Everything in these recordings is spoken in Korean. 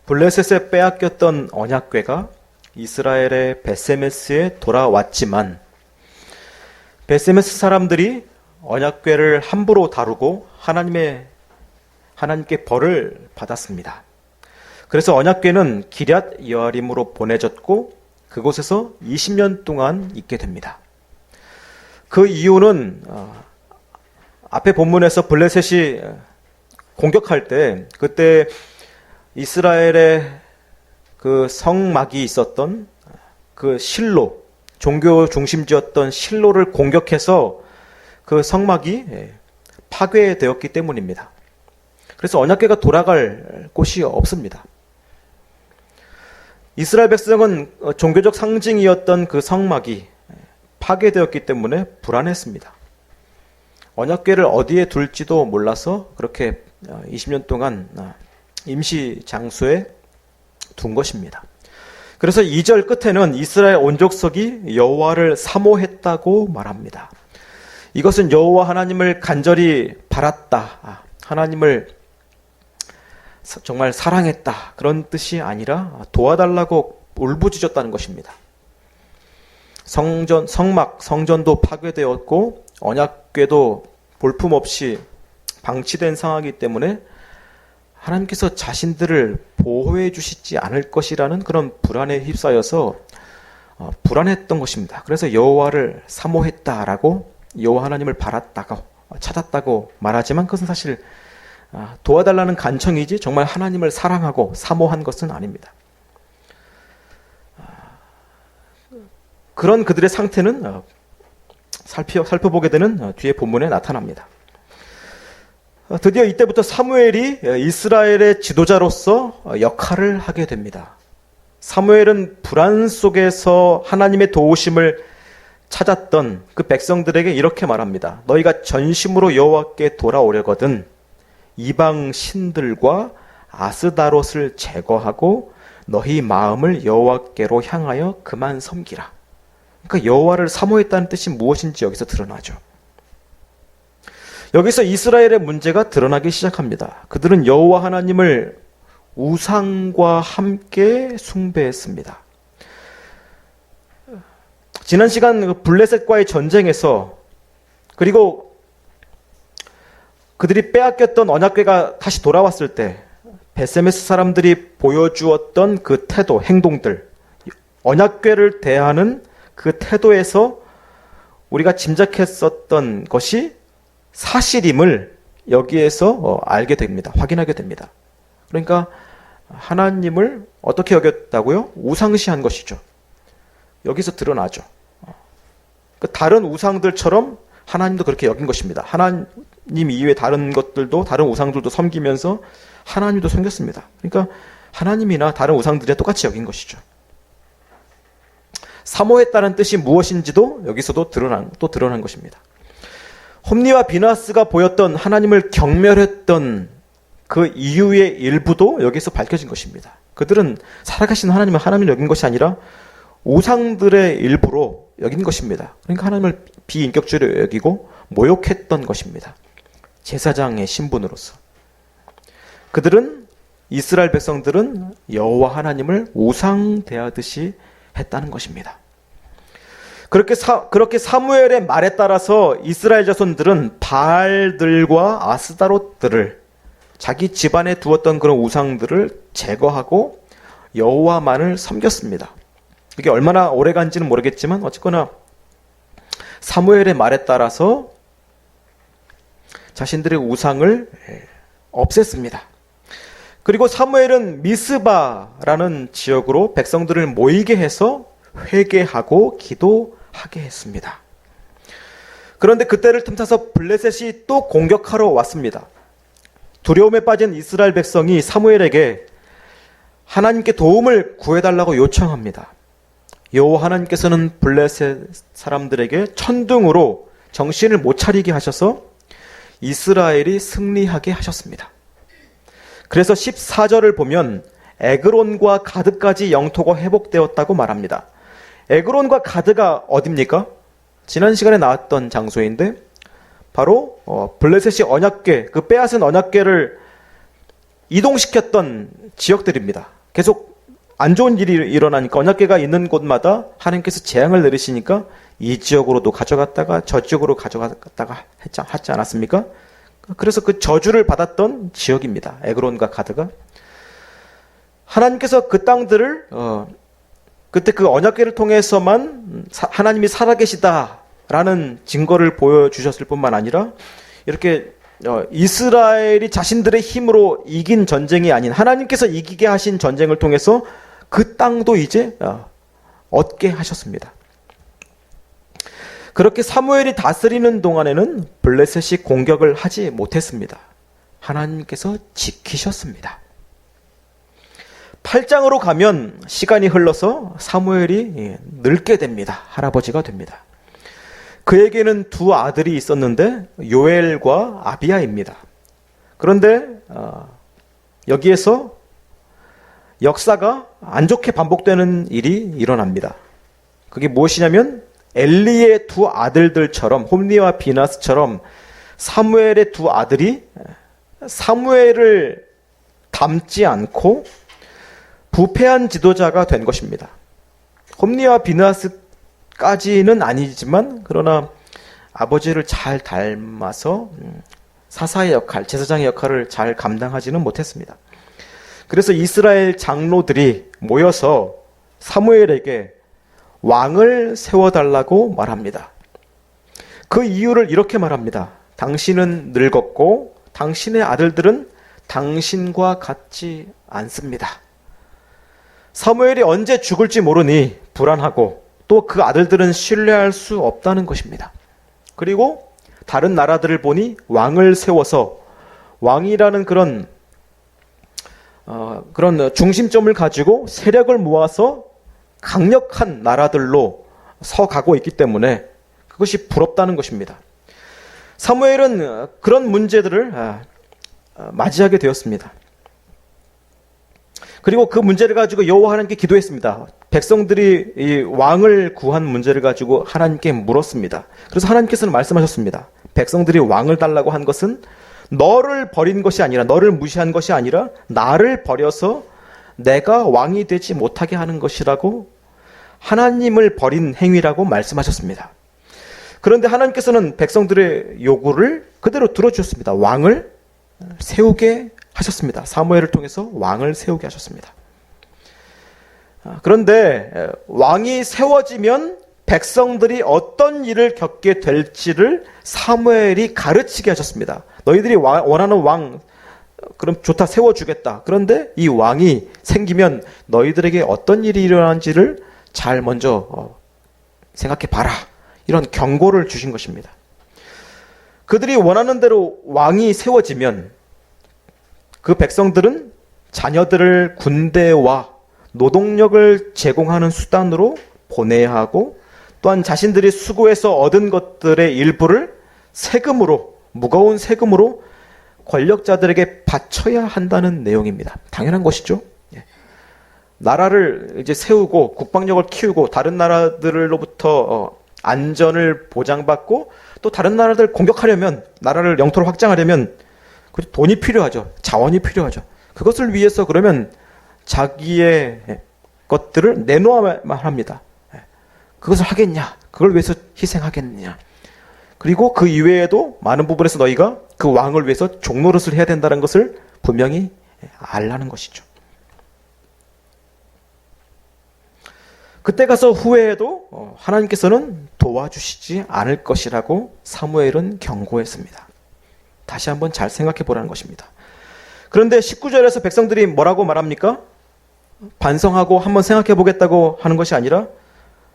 블레셋에 빼앗겼던 언약궤가 이스라엘의 베세메스에 돌아왔지만 베세메스 사람들이 언약궤를 함부로 다루고 하나님께 벌을 받았습니다. 그래서 언약궤는 기럇 여아림으로 보내졌고 그곳에서 20년 동안 있게 됩니다. 그 이유는 앞에 본문에서 블레셋이 공격할 때 그때 이스라엘의 그 성막이 있었던 그 실로, 종교 중심지였던 실로를 공격해서 그 성막이 파괴되었기 때문입니다. 그래서 언약궤가 돌아갈 곳이 없습니다. 이스라엘 백성은 종교적 상징이었던 그 성막이 파괴되었기 때문에 불안했습니다. 언약궤를 어디에 둘지도 몰라서 그렇게 20년 동안 임시 장소에 둔 것입니다. 그래서 2절 끝에는 이스라엘 온 족속이 여호와를 사모했다고 말합니다. 이것은 여호와 하나님을 간절히 바랐다, 하나님을 정말 사랑했다, 그런 뜻이 아니라 도와달라고 울부짖었다는 것입니다. 성전도 파괴되었고 언약궤도 볼품없이 방치된 상황이기 때문에 하나님께서 자신들을 보호해 주시지 않을 것이라는 그런 불안에 휩싸여서 불안했던 것입니다. 그래서 여호와를 사모했다라고 여호와 하나님을 바랐다고 찾았다고 말하지만 그것은 사실 도와달라는 간청이지 정말 하나님을 사랑하고 사모한 것은 아닙니다. 그런 그들의 상태는 살펴보게 되는 뒤에 본문에 나타납니다. 드디어 이때부터 사무엘이 이스라엘의 지도자로서 역할을 하게 됩니다. 사무엘은 불안 속에서 하나님의 도우심을 찾았던 그 백성들에게 이렇게 말합니다. 너희가 전심으로 여호와께 돌아오려거든 이방 신들과 아스다롯을 제거하고 너희 마음을 여호와께로 향하여 그만 섬기라. 그러니까 여호와를 사모했다는 뜻이 무엇인지 여기서 드러나죠. 여기서 이스라엘의 문제가 드러나기 시작합니다. 그들은 여호와 하나님을 우상과 함께 숭배했습니다. 지난 시간 블레셋과의 전쟁에서 그리고 그들이 빼앗겼던 언약궤가 다시 돌아왔을 때 베세메스 사람들이 보여주었던 그 태도, 행동들, 언약궤를 대하는 그 태도에서 우리가 짐작했었던 것이 사실임을 여기에서 알게 됩니다. 확인하게 됩니다. 그러니까 하나님을 어떻게 여겼다고요? 우상시한 것이죠. 여기서 드러나죠. 다른 우상들처럼 하나님도 그렇게 여긴 것입니다. 하나님 이외의 다른 것들도, 다른 우상들도 섬기면서 하나님도 섬겼습니다. 그러니까 하나님이나 다른 우상들이 똑같이 여긴 것이죠. 사모했다는 뜻이 무엇인지도 여기서도 드러난 것입니다. 홈리와 비나스가 보였던 하나님을 경멸했던 그 이유의 일부도 여기서 밝혀진 것입니다. 그들은 살아계신 하나님을 여긴 것이 아니라 우상들의 일부로 여긴 것입니다. 그러니까 하나님을 비인격적으로 여기고 모욕했던 것입니다. 제사장의 신분으로서. 이스라엘 백성들은 여호와 하나님을 우상 대하듯이 했다는 것입니다. 그렇게 사무엘의 말에 따라서 이스라엘 자손들은 바알들과 아스다롯들을 자기 집안에 두었던 그런 우상들을 제거하고 여호와만을 섬겼습니다. 이게 얼마나 오래 간지는 모르겠지만 어쨌거나 사무엘의 말에 따라서 자신들의 우상을 없앴습니다. 그리고 사무엘은 미스바라는 지역으로 백성들을 모이게 해서 회개하고 기도하게 했습니다. 그런데 그때를 틈타서 블레셋이 또 공격하러 왔습니다. 두려움에 빠진 이스라엘 백성이 사무엘에게 하나님께 도움을 구해달라고 요청합니다. 여호와 하나님께서는 블레셋 사람들에게 천둥으로 정신을 못 차리게 하셔서 이스라엘이 승리하게 하셨습니다. 그래서 14절을 보면 에그론과 가드까지 영토가 회복되었다고 말합니다. 에그론과 가드가 어딥니까? 지난 시간에 나왔던 장소인데 바로 블레셋이 언약궤, 그 빼앗은 언약궤를 이동시켰던 지역들입니다. 계속 안 좋은 일이 일어나니까 언약궤가 있는 곳마다 하나님께서 재앙을 내리시니까 이 지역으로도 가져갔다가 저 지역으로 가져갔다가 하지 않았습니까? 그래서 그 저주를 받았던 지역입니다. 에그론과 가드가. 하나님께서 그 땅들을 그때 그 언약궤를 통해서만 하나님이 살아계시다라는 증거를 보여주셨을 뿐만 아니라 이렇게 이스라엘이 자신들의 힘으로 이긴 전쟁이 아닌 하나님께서 이기게 하신 전쟁을 통해서 그 땅도 이제 얻게 하셨습니다. 그렇게 사무엘이 다스리는 동안에는 블레셋이 공격을 하지 못했습니다. 하나님께서 지키셨습니다. 8장으로 가면 시간이 흘러서 사무엘이 늙게 됩니다. 할아버지가 됩니다. 그에게는 두 아들이 있었는데 요엘과 아비야입니다. 그런데 여기에서 역사가 안 좋게 반복되는 일이 일어납니다. 그게 무엇이냐면 엘리의 두 아들들처럼 홈리와 비나스처럼 사무엘의 두 아들이 사무엘을 닮지 않고 부패한 지도자가 된 것입니다. 홈리와 비나스까지는 아니지만 그러나 아버지를 잘 닮아서 사사의 역할, 제사장의 역할을 잘 감당하지는 못했습니다. 그래서 이스라엘 장로들이 모여서 사무엘에게 왕을 세워달라고 말합니다. 그 이유를 이렇게 말합니다. 당신은 늙었고 당신의 아들들은 당신과 같지 않습니다. 사무엘이 언제 죽을지 모르니 불안하고 또 그 아들들은 신뢰할 수 없다는 것입니다. 그리고 다른 나라들을 보니 왕을 세워서 왕이라는 그런 중심점을 가지고 세력을 모아서 강력한 나라들로 서가고 있기 때문에 그것이 부럽다는 것입니다. 사무엘은 그런 문제들을 맞이하게 되었습니다. 그리고 그 문제를 가지고 여호와 하나님께 기도했습니다. 백성들이 이 왕을 구한 문제를 가지고 하나님께 물었습니다. 그래서 하나님께서는 말씀하셨습니다. 백성들이 왕을 달라고 한 것은 너를 버린 것이 아니라, 너를 무시한 것이 아니라 나를 버려서 내가 왕이 되지 못하게 하는 것이라고, 하나님을 버린 행위라고 말씀하셨습니다. 그런데 하나님께서는 백성들의 요구를 그대로 들어주셨습니다. 왕을 세우게 하셨습니다. 사무엘을 통해서 왕을 세우게 하셨습니다. 그런데 왕이 세워지면 백성들이 어떤 일을 겪게 될지를 사무엘이 가르치게 하셨습니다. 너희들이 원하는 왕, 그럼 좋다, 세워주겠다. 그런데 이 왕이 생기면 너희들에게 어떤 일이 일어난지를 잘 먼저 생각해 봐라. 이런 경고를 주신 것입니다. 그들이 원하는 대로 왕이 세워지면 그 백성들은 자녀들을 군대와 노동력을 제공하는 수단으로 보내야 하고, 또한 자신들이 수고해서 얻은 것들의 일부를 세금으로, 무거운 세금으로 권력자들에게 바쳐야 한다는 내용입니다. 당연한 것이죠. 나라를 이제 세우고 국방력을 키우고 다른 나라들로부터 안전을 보장받고 또 다른 나라들 공격하려면, 나라를 영토를 확장하려면 돈이 필요하죠. 자원이 필요하죠. 그것을 위해서 그러면 자기의 것들을 내놓아야만 합니다. 그것을 하겠냐? 그걸 위해서 희생하겠느냐? 그리고 그 이외에도 많은 부분에서 너희가 그 왕을 위해서 종노릇을 해야 된다는 것을 분명히 알라는 것이죠. 그때 가서 후회해도 하나님께서는 도와주시지 않을 것이라고 사무엘은 경고했습니다. 다시 한번 잘 생각해 보라는 것입니다. 그런데 19절에서 백성들이 뭐라고 말합니까? 반성하고 한번 생각해 보겠다고 하는 것이 아니라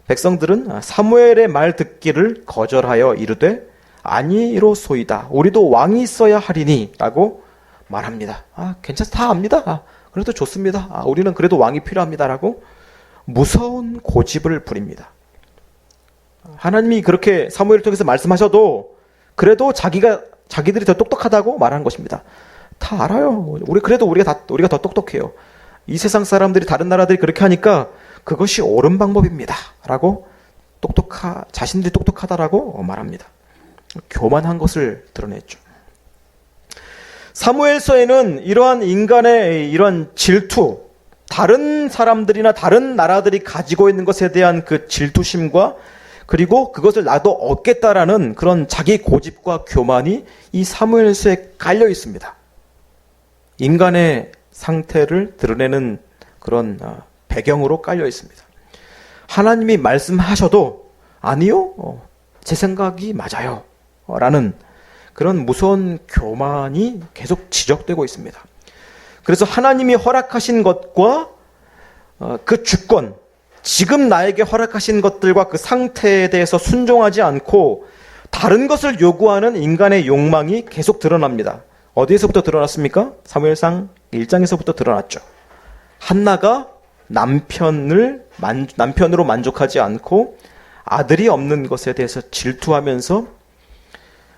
백성들은 사무엘의 말 듣기를 거절하여 이르되 아니로소이다. 우리도 왕이 있어야 하리니 라고 말합니다. 괜찮다, 다 압니다. 그래도 좋습니다. 우리는 그래도 왕이 필요합니다. 라고 무서운 고집을 부립니다. 하나님이 그렇게 사무엘을 통해서 말씀하셔도 그래도 자기들이 더 똑똑하다고 말하는 것입니다. 다 알아요. 우리가 더 똑똑해요. 이 세상 사람들이, 다른 나라들이 그렇게 하니까 그것이 옳은 방법입니다. 라고 자신들이 똑똑하다라고 말합니다. 교만한 것을 드러냈죠. 사무엘서에는 이러한 인간의 이런 질투, 다른 사람들이나 다른 나라들이 가지고 있는 것에 대한 그 질투심과 그리고 그것을 나도 얻겠다라는 그런 자기 고집과 교만이 이 사무엘서에 깔려 있습니다. 인간의 상태를 드러내는 그런 배경으로 깔려 있습니다. 하나님이 말씀하셔도 아니요, 제 생각이 맞아요 라는 그런 무서운 교만이 계속 지적되고 있습니다. 그래서 하나님이 허락하신 것과 그 주권, 지금 나에게 허락하신 것들과 그 상태에 대해서 순종하지 않고 다른 것을 요구하는 인간의 욕망이 계속 드러납니다. 어디에서부터 드러났습니까? 사무엘상 1장에서부터 드러났죠. 한나가 남편으로 만족하지 않고 아들이 없는 것에 대해서 질투하면서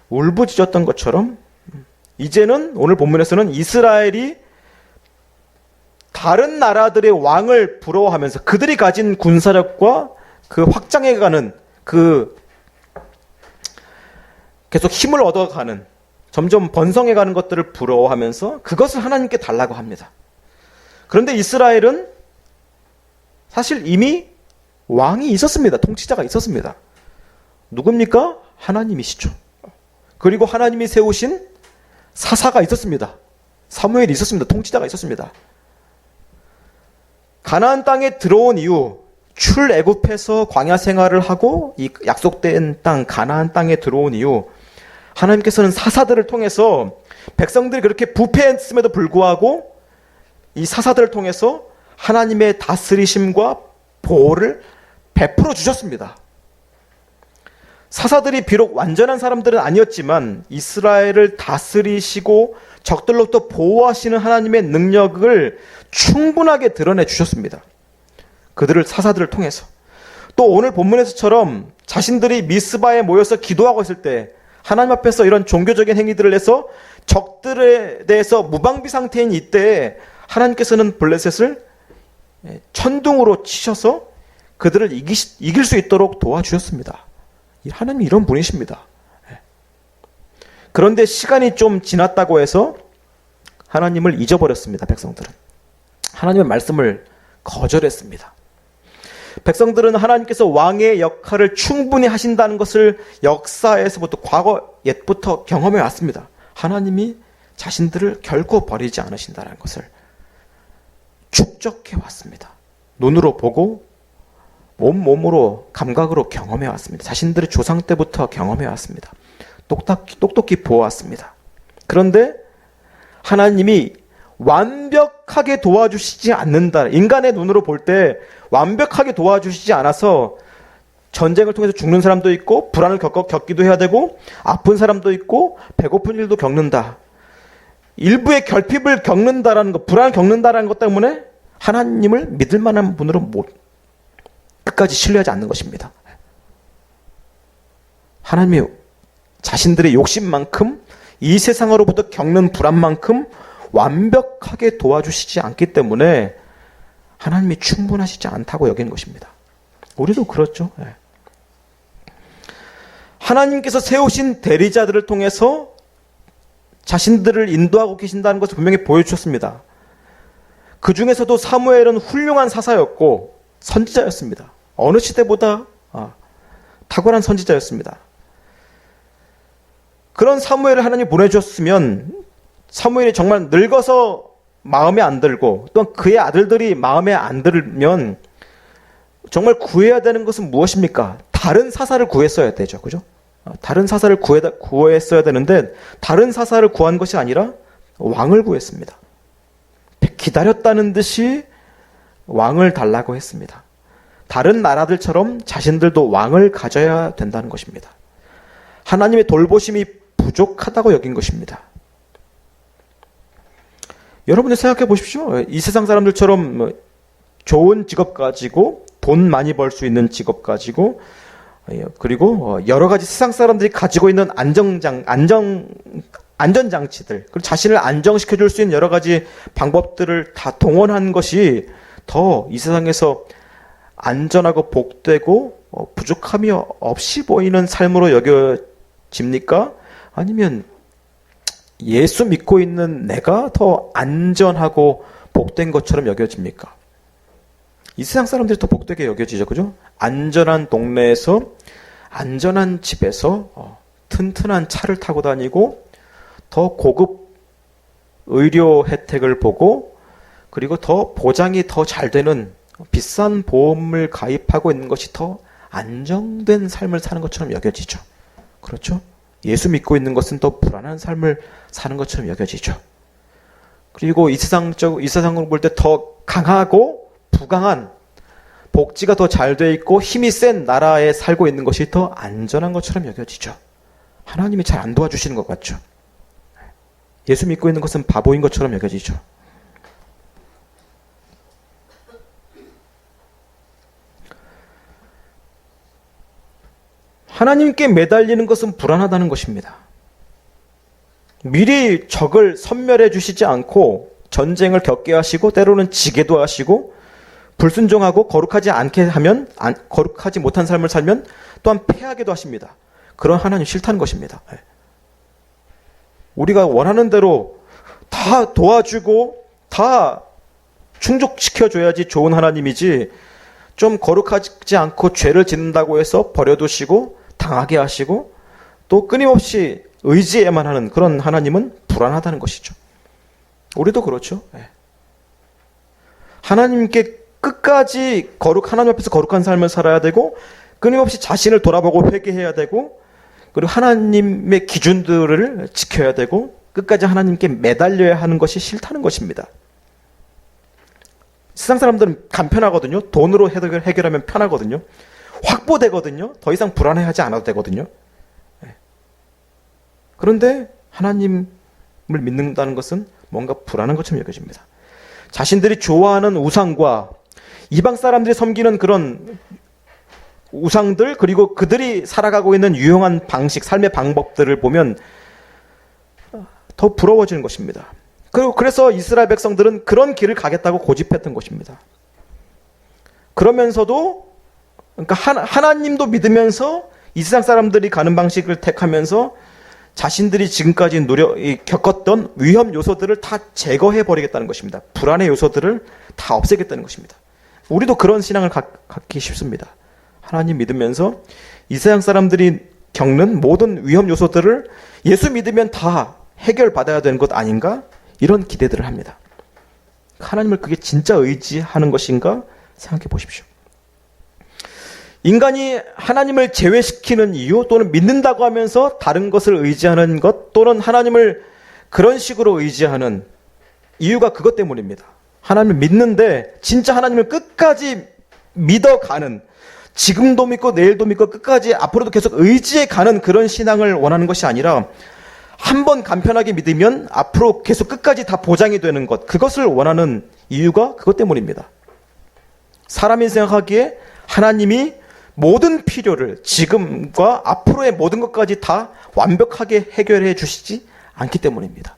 울부짖었던 것처럼 이제는 오늘 본문에서는 이스라엘이 다른 나라들의 왕을 부러워하면서 그들이 가진 군사력과 그 확장해가는 그 계속 힘을 얻어가는 점점 번성해가는 것들을 부러워하면서 그것을 하나님께 달라고 합니다. 그런데 이스라엘은 사실 이미 왕이 있었습니다. 통치자가 있었습니다. 누굽니까? 하나님이시죠. 그리고 하나님이 세우신 사사가 있었습니다. 사무엘이 있었습니다. 통치자가 있었습니다. 가나안 땅에 들어온 이후 출애굽해서 광야 생활을 하고 이 약속된 땅 가나안 땅에 들어온 이후 하나님께서는 사사들을 통해서 백성들이 그렇게 부패했음에도 불구하고 이 사사들을 통해서 하나님의 다스리심과 보호를 베풀어 주셨습니다. 사사들이 비록 완전한 사람들은 아니었지만 이스라엘을 다스리시고 적들로부터 보호하시는 하나님의 능력을 충분하게 드러내 주셨습니다. 그들을 사사들을 통해서. 또 오늘 본문에서처럼 자신들이 미스바에 모여서 기도하고 있을 때 하나님 앞에서 이런 종교적인 행위들을 해서 적들에 대해서 무방비 상태인 이때에 하나님께서는 블레셋을 천둥으로 치셔서 그들을 이길 수 있도록 도와주셨습니다. 하나님이 이런 분이십니다. 그런데 시간이 좀 지났다고 해서 하나님을 잊어버렸습니다. 백성들은. 하나님의 말씀을 거절했습니다. 백성들은 하나님께서 왕의 역할을 충분히 하신다는 것을 역사에서부터 과거 옛부터 경험해 왔습니다. 하나님이 자신들을 결코 버리지 않으신다는 것을 축적해 왔습니다. 눈으로 보고 몸으로 감각으로 경험해 왔습니다. 자신들의 조상 때부터 경험해 왔습니다. 똑똑히 보았습니다. 그런데 하나님이 완벽하게 도와주시지 않는다. 인간의 눈으로 볼 때 완벽하게 도와주시지 않아서 전쟁을 통해서 죽는 사람도 있고 불안을 겪기도 해야 되고 아픈 사람도 있고 배고픈 일도 겪는다. 일부의 결핍을 겪는다라는 것, 불안을 겪는다라는 것 때문에 하나님을 믿을 만한 분으로 끝까지 신뢰하지 않는 것입니다. 하나님이 자신들의 욕심만큼 이 세상으로부터 겪는 불안만큼 완벽하게 도와주시지 않기 때문에 하나님이 충분하시지 않다고 여기는 것입니다. 우리도 그렇죠. 하나님께서 세우신 대리자들을 통해서 자신들을 인도하고 계신다는 것을 분명히 보여주셨습니다. 그 중에서도 사무엘은 훌륭한 사사였고 선지자였습니다. 어느 시대보다 탁월한 선지자였습니다. 그런 사무엘을 하나님이 보내주셨으면 사무엘이 정말 늙어서 마음에 안 들고 또한 그의 아들들이 마음에 안 들면 정말 구해야 되는 것은 무엇입니까? 다른 사사를 구했어야 되죠. 그죠? 다른 사사를 구했어야 되는데 다른 사사를 구한 것이 아니라 왕을 구했습니다. 기다렸다는 듯이 왕을 달라고 했습니다. 다른 나라들처럼 자신들도 왕을 가져야 된다는 것입니다. 하나님의 돌보심이 부족하다고 여긴 것입니다. 여러분들 생각해 보십시오. 이 세상 사람들처럼 좋은 직업 가지고 돈 많이 벌 수 있는 직업 가지고 그리고 여러 가지 세상 사람들이 가지고 있는 안전장치들 그리고 자신을 안정시켜 줄 수 있는 여러 가지 방법들을 다 동원한 것이 더 이 세상에서 안전하고 복되고 부족함이 없이 보이는 삶으로 여겨집니까? 아니면 예수 믿고 있는 내가 더 안전하고 복된 것처럼 여겨집니까? 이 세상 사람들이 더 복되게 여겨지죠. 그죠? 안전한 동네에서, 안전한 집에서 튼튼한 차를 타고 다니고 더 고급 의료 혜택을 보고 그리고 더 보장이 더 잘 되는 비싼 보험을 가입하고 있는 것이 더 안정된 삶을 사는 것처럼 여겨지죠. 그렇죠? 예수 믿고 있는 것은 더 불안한 삶을 사는 것처럼 여겨지죠. 그리고 이 세상으로 볼 때 더 강하고 부강한 복지가 더 잘 돼 있고 힘이 센 나라에 살고 있는 것이 더 안전한 것처럼 여겨지죠. 하나님이 잘 안 도와주시는 것 같죠. 예수 믿고 있는 것은 바보인 것처럼 여겨지죠. 하나님께 매달리는 것은 불안하다는 것입니다. 미리 적을 섬멸해 주시지 않고 전쟁을 겪게 하시고 때로는 지게도 하시고 불순종하고 거룩하지 못한 삶을 살면 또한 패하게도 하십니다. 그런 하나님 싫다는 것입니다. 우리가 원하는 대로 다 도와주고 다 충족시켜줘야지 좋은 하나님이지, 좀 거룩하지 않고 죄를 짓는다고 해서 버려두시고 당하게 하시고 또 끊임없이 의지해야만 하는 그런 하나님은 불안하다는 것이죠. 우리도 그렇죠. 하나님께 끝까지 하나님 앞에서 거룩한 삶을 살아야 되고 끊임없이 자신을 돌아보고 회개해야 되고 그리고 하나님의 기준들을 지켜야 되고 끝까지 하나님께 매달려야 하는 것이 싫다는 것입니다. 세상 사람들은 간편하거든요. 돈으로 해결하면 편하거든요. 확보되거든요. 더 이상 불안해하지 않아도 되거든요. 그런데 하나님을 믿는다는 것은 뭔가 불안한 것처럼 여겨집니다. 자신들이 좋아하는 우상과 이방 사람들이 섬기는 그런 우상들, 그리고 그들이 살아가고 있는 유용한 방식, 삶의 방법들을 보면 더 부러워지는 것입니다. 그래서 이스라엘 백성들은 그런 길을 가겠다고 고집했던 것입니다. 그러면서도 그러니까 하나님도 믿으면서 이 세상 사람들이 가는 방식을 택하면서 자신들이 지금까지 겪었던 위험 요소들을 다 제거해 버리겠다는 것입니다. 불안의 요소들을 다 없애겠다는 것입니다. 우리도 그런 신앙을 갖기 쉽습니다. 하나님 믿으면서 이 세상 사람들이 겪는 모든 위험 요소들을 예수 믿으면 다 해결받아야 되는 것 아닌가? 이런 기대들을 합니다. 하나님을 그게 진짜 의지하는 것인가? 생각해 보십시오. 인간이 하나님을 제외시키는 이유, 또는 믿는다고 하면서 다른 것을 의지하는 것, 또는 하나님을 그런 식으로 의지하는 이유가 그것 때문입니다. 하나님을 믿는데 진짜 하나님을 끝까지 믿어가는, 지금도 믿고 내일도 믿고 끝까지 앞으로도 계속 의지해가는 그런 신앙을 원하는 것이 아니라 한번 간편하게 믿으면 앞으로 계속 끝까지 다 보장이 되는 것, 그것을 원하는 이유가 그것 때문입니다. 사람이 생각하기에 하나님이 모든 필요를 지금과 앞으로의 모든 것까지 다 완벽하게 해결해 주시지 않기 때문입니다.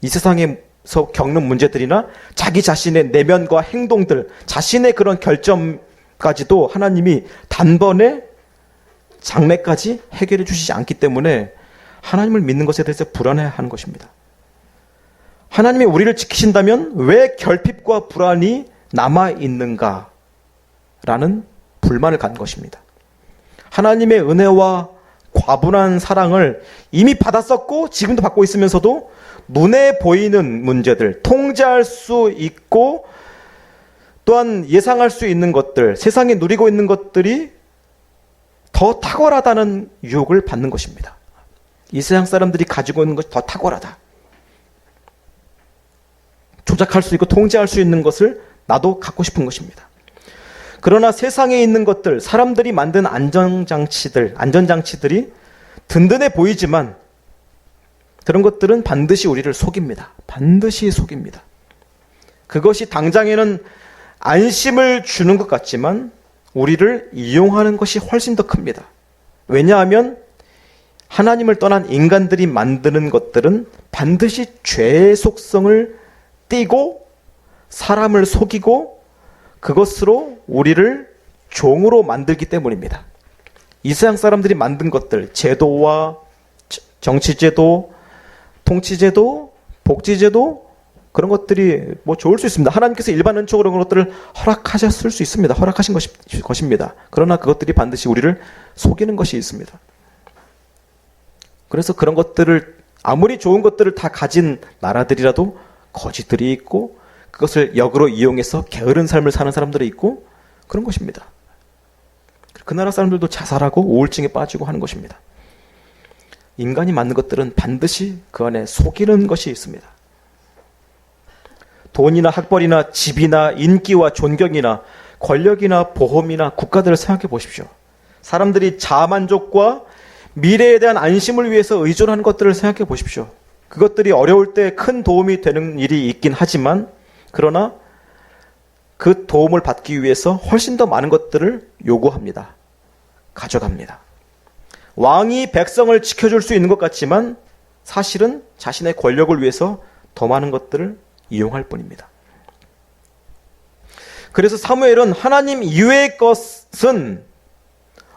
이 세상에서 겪는 문제들이나 자기 자신의 내면과 행동들, 자신의 그런 결점까지도 하나님이 단번에 장래까지 해결해 주시지 않기 때문에 하나님을 믿는 것에 대해서 불안해하는 것입니다. 하나님이 우리를 지키신다면 왜 결핍과 불안이 남아있는가라는 불만을 갖는 것입니다. 하나님의 은혜와 과분한 사랑을 이미 받았었고 지금도 받고 있으면서도 눈에 보이는 문제들, 통제할 수 있고 또한 예상할 수 있는 것들, 세상에 누리고 있는 것들이 더 탁월하다는 유혹을 받는 것입니다. 이 세상 사람들이 가지고 있는 것이 더 탁월하다. 조작할 수 있고 통제할 수 있는 것을 나도 갖고 싶은 것입니다. 그러나 세상에 있는 것들, 사람들이 만든 안전장치들이 든든해 보이지만 그런 것들은 반드시 우리를 속입니다. 반드시 속입니다. 그것이 당장에는 안심을 주는 것 같지만 우리를 이용하는 것이 훨씬 더 큽니다. 왜냐하면 하나님을 떠난 인간들이 만드는 것들은 반드시 죄의 속성을 띠고 사람을 속이고 그것으로 우리를 종으로 만들기 때문입니다. 이 세상 사람들이 만든 것들, 제도와 정치제도, 통치제도, 복지제도, 그런 것들이 뭐 좋을 수 있습니다. 하나님께서 일반 은총으로 그런 것들을 허락하셨을 수 있습니다. 허락하신 것입니다. 그러나 그것들이 반드시 우리를 속이는 것이 있습니다. 그래서 그런 것들을, 아무리 좋은 것들을 다 가진 나라들이라도 거짓들이 있고, 그것을 역으로 이용해서 게으른 삶을 사는 사람들이 있고, 그런 것입니다. 그 나라 사람들도 자살하고 우울증에 빠지고 하는 것입니다. 인간이 만든 것들은 반드시 그 안에 속이는 것이 있습니다. 돈이나 학벌이나 집이나 인기와 존경이나 권력이나 보험이나 국가들을 생각해 보십시오. 사람들이 자아만족과 미래에 대한 안심을 위해서 의존하는 것들을 생각해 보십시오. 그것들이 어려울 때 큰 도움이 되는 일이 있긴 하지만, 그러나 그 도움을 받기 위해서 훨씬 더 많은 것들을 요구합니다. 가져갑니다. 왕이 백성을 지켜줄 수 있는 것 같지만 사실은 자신의 권력을 위해서 더 많은 것들을 이용할 뿐입니다. 그래서 사무엘은 하나님 이외의 것은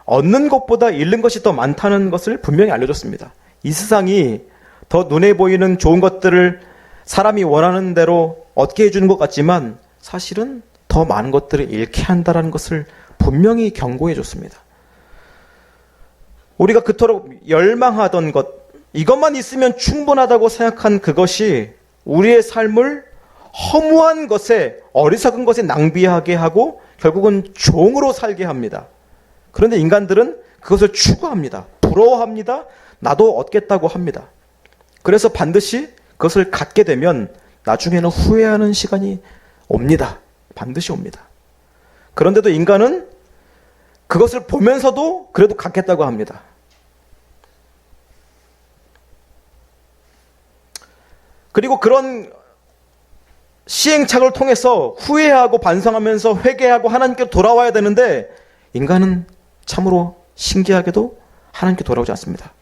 얻는 것보다 잃는 것이 더 많다는 것을 분명히 알려줬습니다. 이 세상이 더 눈에 보이는 좋은 것들을 사람이 원하는 대로 얻게 해주는 것 같지만 사실은 더 많은 것들을 잃게 한다는 것을 분명히 경고해 줬습니다. 우리가 그토록 열망하던 것, 이것만 있으면 충분하다고 생각한 그것이 우리의 삶을 허무한 것에, 어리석은 것에 낭비하게 하고 결국은 종으로 살게 합니다. 그런데 인간들은 그것을 추구합니다. 부러워합니다. 나도 얻겠다고 합니다. 그래서 반드시 그것을 갖게 되면 나중에는 후회하는 시간이 옵니다. 반드시 옵니다. 그런데도 인간은 그것을 보면서도 그래도 갖겠다고 합니다. 그리고 그런 시행착오를 통해서 후회하고 반성하면서 회개하고 하나님께 돌아와야 되는데, 인간은 참으로 신기하게도 하나님께 돌아오지 않습니다.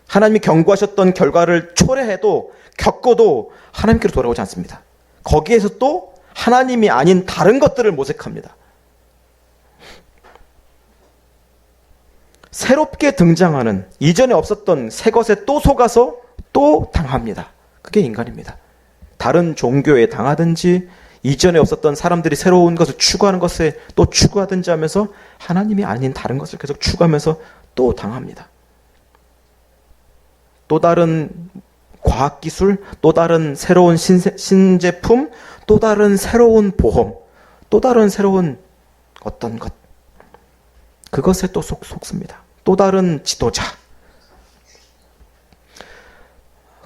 하나님이 경고하셨던 결과를 초래해도, 겪어도 하나님께로 돌아오지 않습니다. 거기에서 또 하나님이 아닌 다른 것들을 모색합니다. 새롭게 등장하는, 이전에 없었던 새 것에 또 속아서 또 당합니다. 그게 인간입니다. 다른 종교에 당하든지, 이전에 없었던 사람들이 새로운 것을 추구하는 것에 또 추구하든지 하면서 하나님이 아닌 다른 것을 계속 추구하면서 또 당합니다. 또 다른 과학기술, 또 다른 새로운 신제품, 또 다른 새로운 보험, 또 다른 새로운 어떤 것, 그것에 또 속습니다. 또 다른 지도자.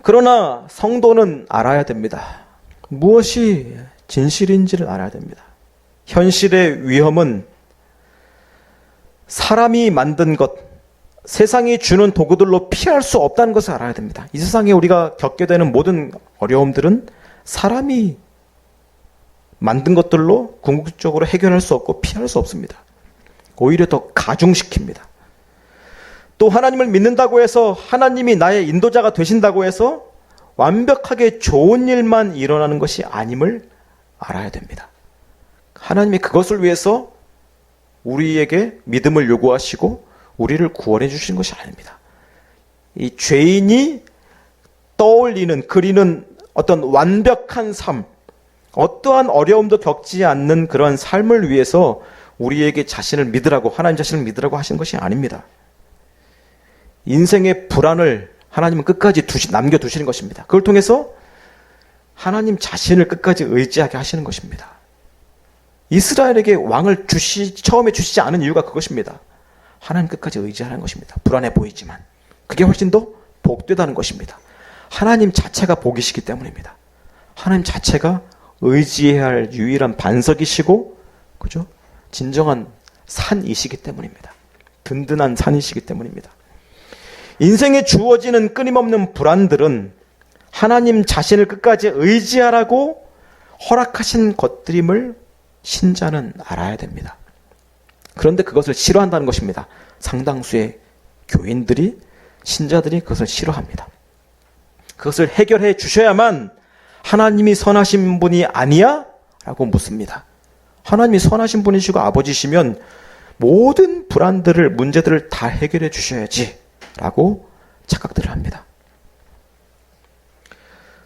그러나 성도는 알아야 됩니다. 무엇이 진실인지를 알아야 됩니다. 현실의 위험은 사람이 만든 것, 세상이 주는 도구들로 피할 수 없다는 것을 알아야 됩니다. 이 세상에 우리가 겪게 되는 모든 어려움들은 사람이 만든 것들로 궁극적으로 해결할 수 없고 피할 수 없습니다. 오히려 더 가중시킵니다. 또 하나님을 믿는다고 해서, 하나님이 나의 인도자가 되신다고 해서 완벽하게 좋은 일만 일어나는 것이 아님을 알아야 됩니다. 하나님이 그것을 위해서 우리에게 믿음을 요구하시고 우리를 구원해 주신 것이 아닙니다. 이 죄인이 떠올리는, 그리는 어떤 완벽한 삶, 어떠한 어려움도 겪지 않는 그런 삶을 위해서 우리에게 자신을 믿으라고, 하나님 자신을 믿으라고 하신 것이 아닙니다. 인생의 불안을 하나님은 끝까지 남겨두시는 것입니다. 그걸 통해서 하나님 자신을 끝까지 의지하게 하시는 것입니다. 이스라엘에게 왕을 처음에 주시지 않은 이유가 그것입니다. 하나님 끝까지 의지하는 것입니다. 불안해 보이지만 그게 훨씬 더 복되다는 것입니다. 하나님 자체가 복이시기 때문입니다. 하나님 자체가 의지해야 할 유일한 반석이시고, 그죠? 진정한 산이시기 때문입니다. 든든한 산이시기 때문입니다. 인생에 주어지는 끊임없는 불안들은 하나님 자신을 끝까지 의지하라고 허락하신 것들임을 신자는 알아야 됩니다. 그런데 그것을 싫어한다는 것입니다. 상당수의 교인들이, 신자들이 그것을 싫어합니다. 그것을 해결해 주셔야만 하나님이 선하신 분이 아니야? 라고 묻습니다. 하나님이 선하신 분이시고 아버지시면 모든 불안들을, 문제들을 다 해결해 주셔야지 라고 착각들을 합니다.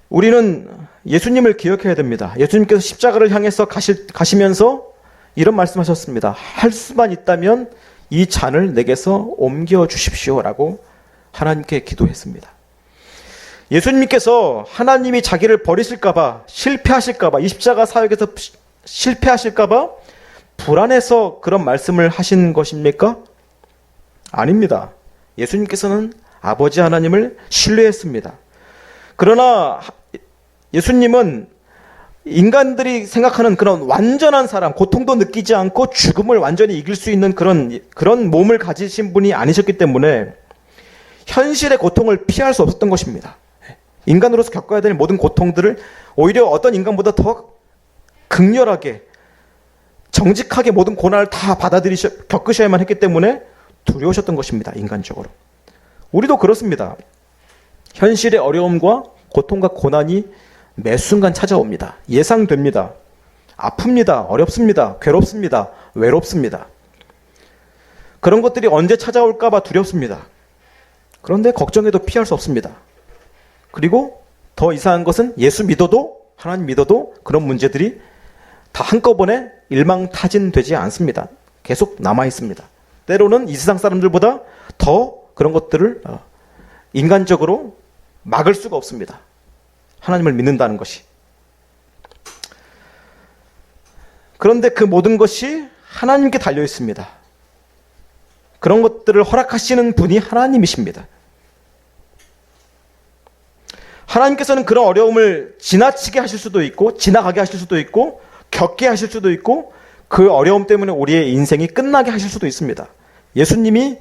우리는 예수님을 기억해야 됩니다. 예수님께서 십자가를 향해서 가시면서 이런 말씀하셨습니다. 할 수만 있다면 이 잔을 내게서 옮겨 주십시오라고 하나님께 기도했습니다. 예수님께서 하나님이 자기를 버리실까봐, 실패하실까봐, 이 십자가 사역에서 실패하실까봐 불안해서 그런 말씀을 하신 것입니까? 아닙니다. 예수님께서는 아버지 하나님을 신뢰했습니다. 그러나 예수님은 인간들이 생각하는 그런 완전한 사람, 고통도 느끼지 않고 죽음을 완전히 이길 수 있는 그런 몸을 가지신 분이 아니셨기 때문에 현실의 고통을 피할 수 없었던 것입니다. 인간으로서 겪어야 될 모든 고통들을 오히려 어떤 인간보다 더 극렬하게, 정직하게 모든 고난을 다 겪으셔야만 했기 때문에 두려우셨던 것입니다. 인간적으로. 우리도 그렇습니다. 현실의 어려움과 고통과 고난이 매 순간 찾아옵니다. 예상됩니다. 아픕니다. 어렵습니다. 괴롭습니다. 외롭습니다. 그런 것들이 언제 찾아올까봐 두렵습니다. 그런데 걱정해도 피할 수 없습니다. 그리고 더 이상한 것은 예수 믿어도, 하나님 믿어도 그런 문제들이 다 한꺼번에 일망타진되지 않습니다. 계속 남아있습니다. 때로는 이 세상 사람들보다 더 그런 것들을 인간적으로 막을 수가 없습니다. 하나님을 믿는다는 것이. 그런데 그 모든 것이 하나님께 달려 있습니다. 그런 것들을 허락하시는 분이 하나님이십니다. 하나님께서는 그런 어려움을 지나치게 하실 수도 있고, 지나가게 하실 수도 있고, 겪게 하실 수도 있고, 그 어려움 때문에 우리의 인생이 끝나게 하실 수도 있습니다. 예수님이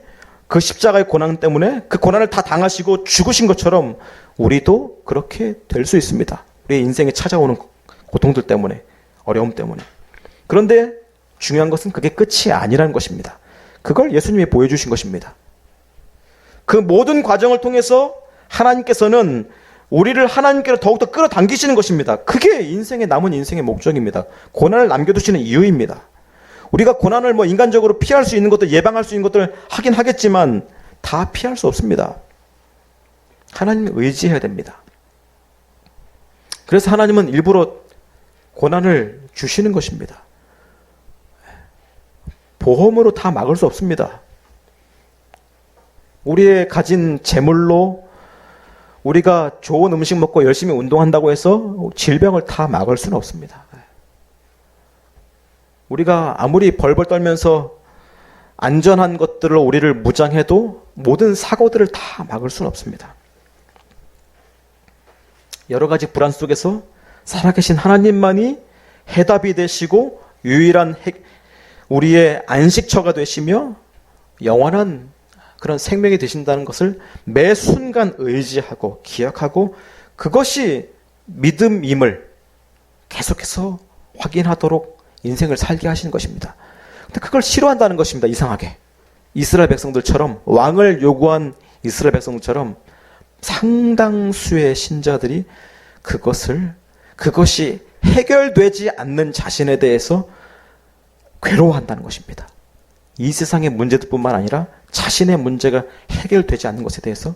그 십자가의 고난 때문에 그 고난을 다 당하시고 죽으신 것처럼 우리도 그렇게 될 수 있습니다. 우리의 인생에 찾아오는 고통들 때문에, 어려움 때문에. 그런데 중요한 것은 그게 끝이 아니라는 것입니다. 그걸 예수님이 보여주신 것입니다. 그 모든 과정을 통해서 하나님께서는 우리를 하나님께로 더욱더 끌어당기시는 것입니다. 그게 남은 인생의 목적입니다. 고난을 남겨두시는 이유입니다. 우리가 고난을 인간적으로 피할 수 있는 것들, 예방할 수 있는 것들을 하긴 하겠지만 다 피할 수 없습니다. 하나님을 의지해야 됩니다. 그래서 하나님은 일부러 고난을 주시는 것입니다. 보험으로 다 막을 수 없습니다. 우리의 가진 재물로 우리가 좋은 음식 먹고 열심히 운동한다고 해서 질병을 다 막을 수는 없습니다. 우리가 아무리 벌벌 떨면서 안전한 것들로 우리를 무장해도 모든 사고들을 다 막을 수는 없습니다. 여러 가지 불안 속에서 살아계신 하나님만이 해답이 되시고 유일한 우리의 안식처가 되시며 영원한 그런 생명이 되신다는 것을 매 순간 의지하고 기억하고 그것이 믿음임을 계속해서 확인하도록 인생을 살게 하시는 것입니다. 근데 그걸 싫어한다는 것입니다. 이상하게. 이스라엘 백성들처럼, 왕을 요구한 이스라엘 백성들처럼 상당수의 신자들이 그것이 해결되지 않는 자신에 대해서 괴로워한다는 것입니다. 이 세상의 문제들뿐만 아니라 자신의 문제가 해결되지 않는 것에 대해서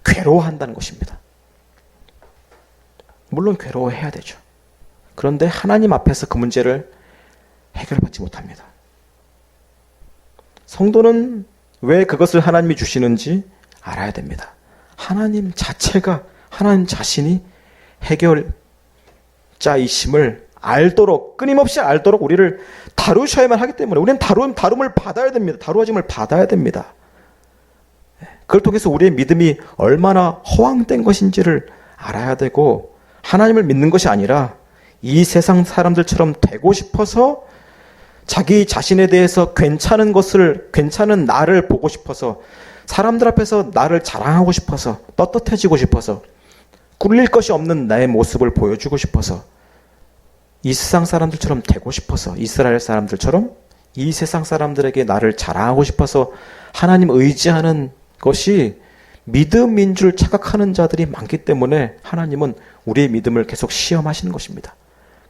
괴로워한다는 것입니다. 물론 괴로워해야 되죠. 그런데 하나님 앞에서 그 문제를 해결받지 못합니다. 성도는 왜 그것을 하나님이 주시는지 알아야 됩니다. 하나님 자체가, 하나님 자신이 해결자이심을 알도록, 끊임없이 알도록 우리를 다루셔야만 하기 때문에 우리는 다룸을 받아야 됩니다. 다루어짐을 받아야 됩니다. 그걸 통해서 우리의 믿음이 얼마나 허황된 것인지를 알아야 되고, 하나님을 믿는 것이 아니라 이 세상 사람들처럼 되고 싶어서 자기 자신에 대해서 괜찮은 나를 보고 싶어서, 사람들 앞에서 나를 자랑하고 싶어서, 떳떳해지고 싶어서, 꿀릴 것이 없는 나의 모습을 보여주고 싶어서, 이 세상 사람들처럼 되고 싶어서, 이스라엘 사람들처럼 이 세상 사람들에게 나를 자랑하고 싶어서 하나님 의지하는 것이 믿음인 줄 착각하는 자들이 많기 때문에 하나님은 우리의 믿음을 계속 시험하시는 것입니다.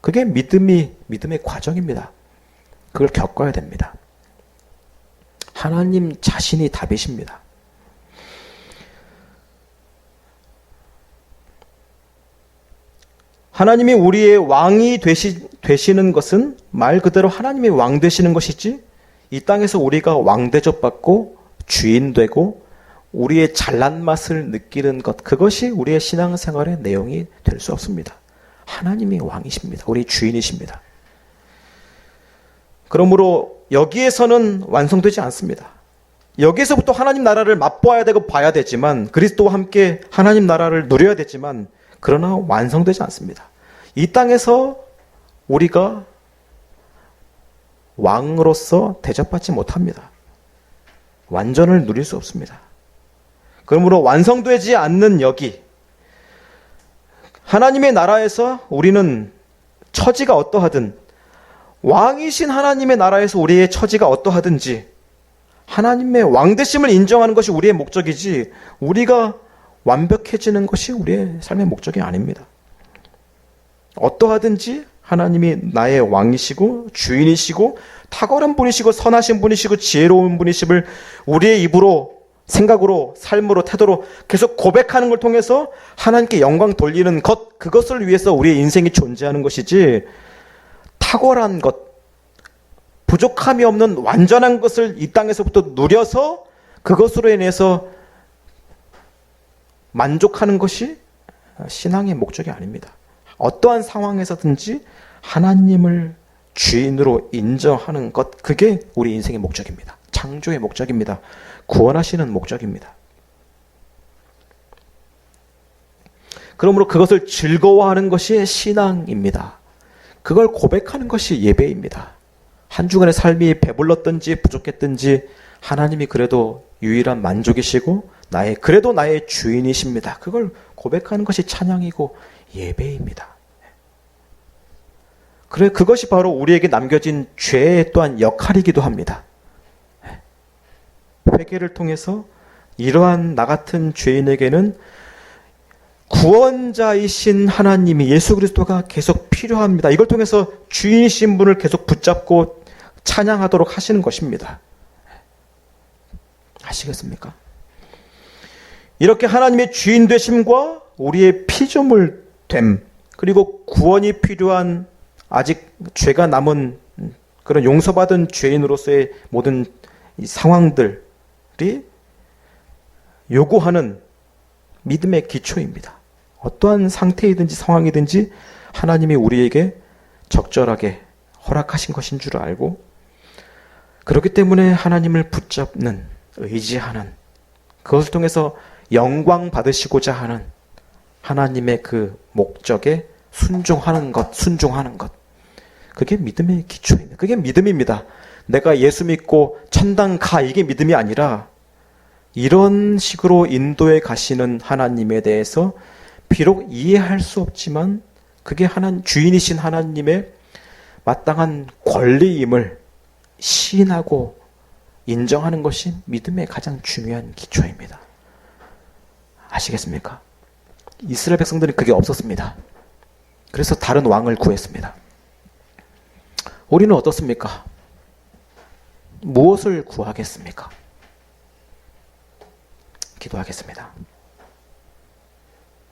그게 믿음의 과정입니다. 그걸 겪어야 됩니다. 하나님 자신이 답이십니다. 하나님이 우리의 왕이 되시는 것은 말 그대로 하나님이 왕 되시는 것이지, 이 땅에서 우리가 왕 대접받고 주인 되고 우리의 잘난 맛을 느끼는 것, 그것이 우리의 신앙생활의 내용이 될 수 없습니다. 하나님이 왕이십니다. 우리 주인이십니다. 그러므로 여기에서는 완성되지 않습니다. 여기에서부터 하나님 나라를 맛보아야 되고 봐야 되지만, 그리스도와 함께 하나님 나라를 누려야 되지만, 그러나 완성되지 않습니다. 이 땅에서 우리가 왕으로서 대접받지 못합니다. 완전을 누릴 수 없습니다. 그러므로 완성되지 않는 여기, 하나님의 나라에서 우리는 처지가 어떠하든, 왕이신 하나님의 나라에서 우리의 처지가 어떠하든지 하나님의 왕되심을 인정하는 것이 우리의 목적이지, 우리가 완벽해지는 것이 우리의 삶의 목적이 아닙니다. 어떠하든지 하나님이 나의 왕이시고 주인이시고 탁월한 분이시고 선하신 분이시고 지혜로운 분이심을 우리의 입으로, 생각으로, 삶으로, 태도로 계속 고백하는 걸 통해서 하나님께 영광 돌리는 것, 그것을 위해서 우리의 인생이 존재하는 것이지, 탁월한 것, 부족함이 없는 완전한 것을 이 땅에서부터 누려서 그것으로 인해서 만족하는 것이 신앙의 목적이 아닙니다. 어떠한 상황에서든지 하나님을 주인으로 인정하는 것, 그게 우리 인생의 목적입니다. 창조의 목적입니다. 구원하시는 목적입니다. 그러므로 그것을 즐거워하는 것이 신앙입니다. 그걸 고백하는 것이 예배입니다. 한 주간의 삶이 배불렀든지 부족했든지 하나님이 그래도 유일한 만족이시고 그래도 나의 주인이십니다. 그걸 고백하는 것이 찬양이고 예배입니다. 그래, 그것이 바로 우리에게 남겨진 죄의 또한 역할이기도 합니다. 회개를 통해서 이러한 나 같은 죄인에게는 구원자이신 하나님이, 예수 그리스도가 계속 필요합니다. 이걸 통해서 주인이신 분을 계속 붙잡고 찬양하도록 하시는 것입니다. 아시겠습니까? 이렇게 하나님의 주인 되심과 우리의 피조물됨, 그리고 구원이 필요한 아직 죄가 남은 그런 용서받은 죄인으로서의 모든 이 상황들이 요구하는 믿음의 기초입니다. 어떠한 상태이든지 상황이든지 하나님이 우리에게 적절하게 허락하신 것인 줄 알고, 그렇기 때문에 하나님을 붙잡는, 의지하는, 그것을 통해서 영광 받으시고자 하는 하나님의 그 목적에 순종하는 것, 그게 믿음의 기초입니다. 그게 믿음입니다. 내가 예수 믿고 천당 가, 이게 믿음이 아니라 이런 식으로 인도해 가시는 하나님에 대해서 비록 이해할 수 없지만 그게 주인이신 하나님의 마땅한 권리임을 시인하고 인정하는 것이 믿음의 가장 중요한 기초입니다. 아시겠습니까? 이스라엘 백성들은 그게 없었습니다. 그래서 다른 왕을 구했습니다. 우리는 어떻습니까? 무엇을 구하겠습니까? 기도하겠습니다.